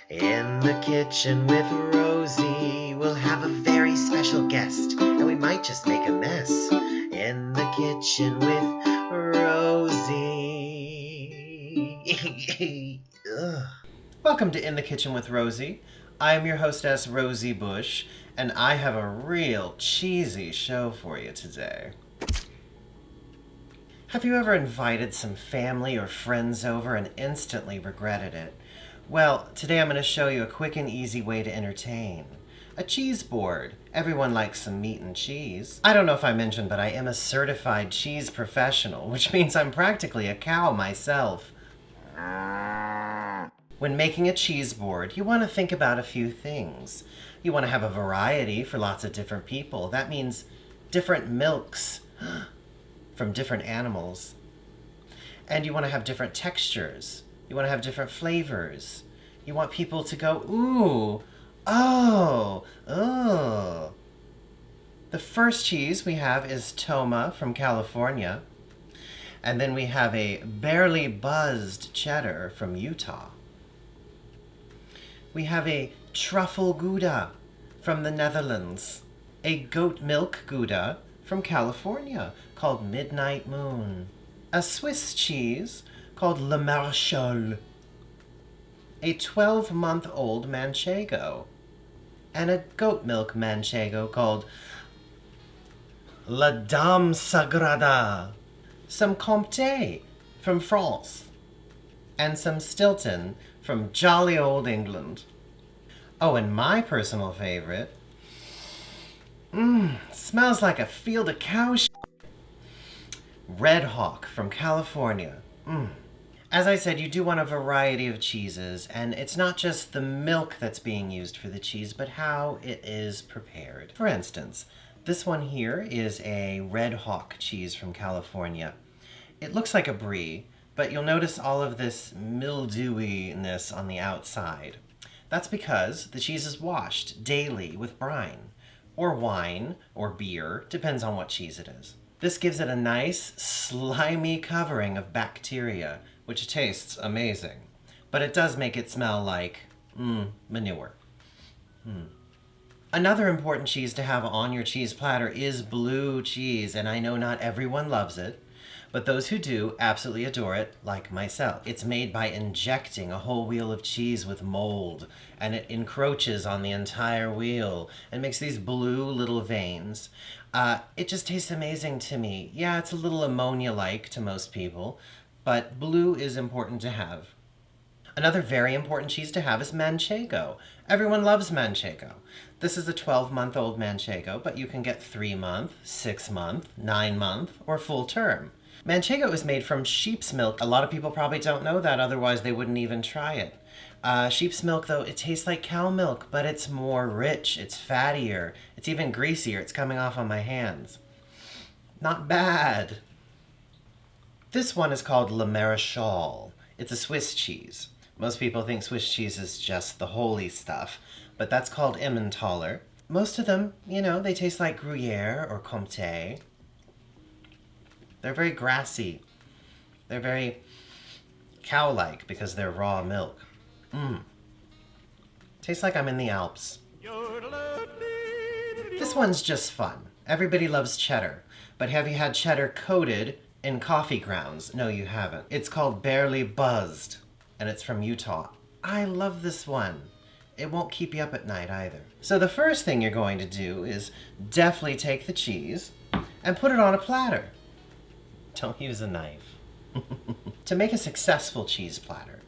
In the kitchen with Rosie, we'll have a very special guest, and we might just make a mess. In the kitchen with Rosie. Ugh. Welcome to In the Kitchen with Rosie. I am your hostess, Rosie Bush, and I have a real cheesy show for you today. Have you ever invited some family or friends over and instantly regretted it? Well, today I'm going to show you a quick and easy way to entertain. A cheese board. Everyone likes some meat and cheese. I don't know if I mentioned, but I am a certified cheese professional, which means I'm practically a cow myself. When making a cheese board, you want to think about a few things. You want to have a variety for lots of different people. That means different milks from different animals. And you want to have different textures. You want to have different flavors. You want people to go, ooh, oh, oh. The first cheese we have is Toma from California. And then we have a barely buzzed cheddar from Utah. We have a truffle Gouda from the Netherlands. A goat milk Gouda from California called Midnight Moon. A Swiss cheese called Le Marechal. A 12-month-old Manchego. And a goat milk Manchego called La Dame Sagrada. Some Comté from France. And some Stilton from jolly old England. Oh, and my personal favorite. Smells like a field of cow shit. Red Hawk from California. As I said, you do want a variety of cheeses, and it's not just the milk that's being used for the cheese, but how it is prepared. For instance, this one here is a Red Hawk cheese from California. It looks like a brie, but you'll notice all of this mildewiness on the outside. That's because the cheese is washed daily with brine, or wine, or beer, depends on what cheese it is. This gives it a nice, slimy covering of bacteria, which tastes amazing. But it does make it smell like, manure. Another important cheese to have on your cheese platter is blue cheese, and I know not everyone loves it, but those who do absolutely adore it, like myself. It's made by injecting a whole wheel of cheese with mold, and it encroaches on the entire wheel and makes these blue little veins. It just tastes amazing to me. Yeah, it's a little ammonia-like to most people, but blue is important to have. Another very important cheese to have is Manchego. Everyone loves Manchego. This is a 12-month-old Manchego, but you can get 3-month, 6-month, 9-month, or full term. Manchego is made from sheep's milk. A lot of people probably don't know that, otherwise they wouldn't even try it. Sheep's milk, though, it tastes like cow milk, but it's more rich, it's fattier, it's even greasier. It's coming off on my hands. Not bad. This one is called Le Marechal. It's a Swiss cheese. Most people think Swiss cheese is just the holy stuff, but that's called Emmentaler. Most of them, they taste like Gruyere or Comté. They're very grassy. They're very cow-like because they're raw milk. Tastes like I'm in the Alps. This one's just fun. Everybody loves cheddar. But have you had cheddar coated in coffee grounds? No, you haven't. It's called Barely Buzzed, and it's from Utah. I love this one. It won't keep you up at night either. So the first thing you're going to do is deftly take the cheese and put it on a platter. Don't use a knife. To make a successful cheese platter,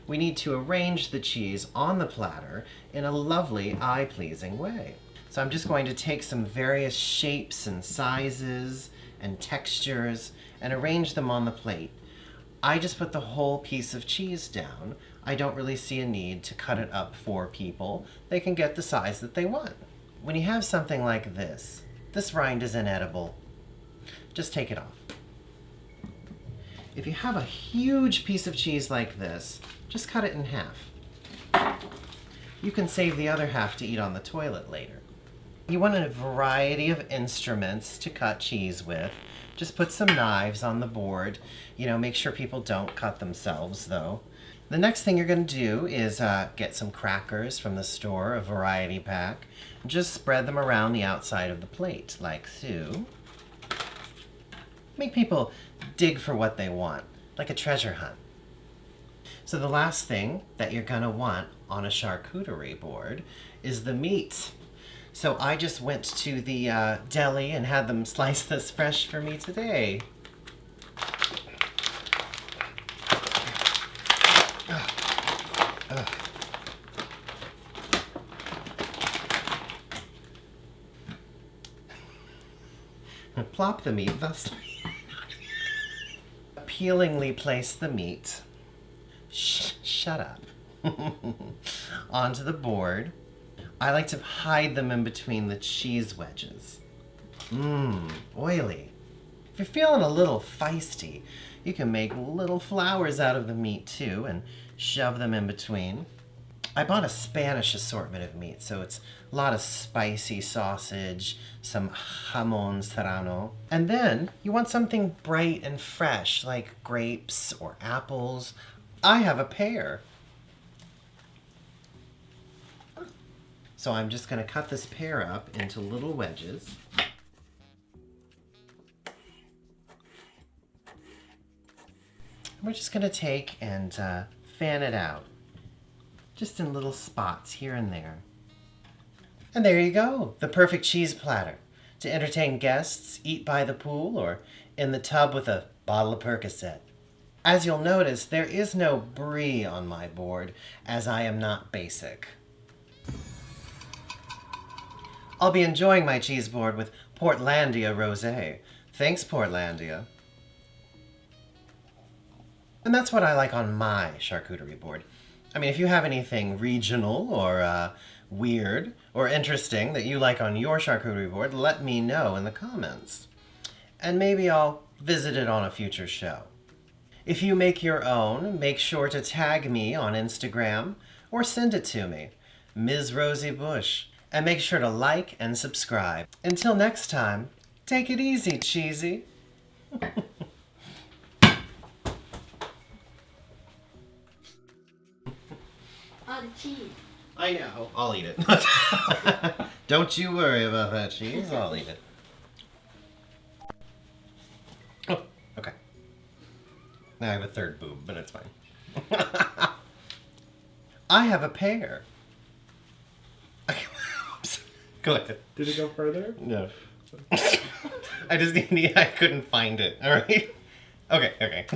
we need to arrange the cheese on the platter in a lovely, eye-pleasing way. So I'm just going to take some various shapes and sizes and textures and arrange them on the plate. I just put the whole piece of cheese down. I don't really see a need to cut it up for people. They can get the size that they want. When you have something like this rind is inedible. Just take it off. If you have a huge piece of cheese like this, just cut it in half. You can save the other half to eat on the toilet later. You want a variety of instruments to cut cheese with. Just put some knives on the board. You know, make sure people don't cut themselves, though. The next thing you're going to do is get some crackers from the store, a variety pack. Just spread them around the outside of the plate, like so. Make people dig for what they want, like a treasure hunt. So the last thing that you're going to want on a charcuterie board is the meat. So I just went to the deli and had them slice this fresh for me today. Plop the meat thusly. Appealingly place the meat. Shut up. Onto the board. I like to hide them in between the cheese wedges. Oily. If you're feeling a little feisty, you can make little flowers out of the meat too and shove them in between. I bought a Spanish assortment of meat, so it's a lot of spicy sausage, some jamon serrano. And then you want something bright and fresh, like grapes or apples. I have a pear. So I'm just going to cut this pear up into little wedges. We're just going to take and fan it out. Just in little spots here and there. And there you go, the perfect cheese platter. To entertain guests, eat by the pool, or in the tub with a bottle of Percocet. As you'll notice, there is no brie on my board, as I am not basic. I'll be enjoying my cheese board with Portlandia Rosé. Thanks, Portlandia. And that's what I like on my charcuterie board. I mean, if you have anything regional or weird or interesting that you like on your charcuterie board, let me know in the comments. And maybe I'll visit it on a future show. If you make your own, make sure to tag me on Instagram or send it to me, Ms. Rosie Bush. And make sure to like and subscribe. Until next time, take it easy, cheesy. Oh, the cheese. I know. I'll eat it. Don't you worry about that cheese. I'll eat it. Oh, okay. Now I have a third boob, but it's fine. I have a pear. Go ahead. Did it go further? No. I couldn't find it. All right. Okay.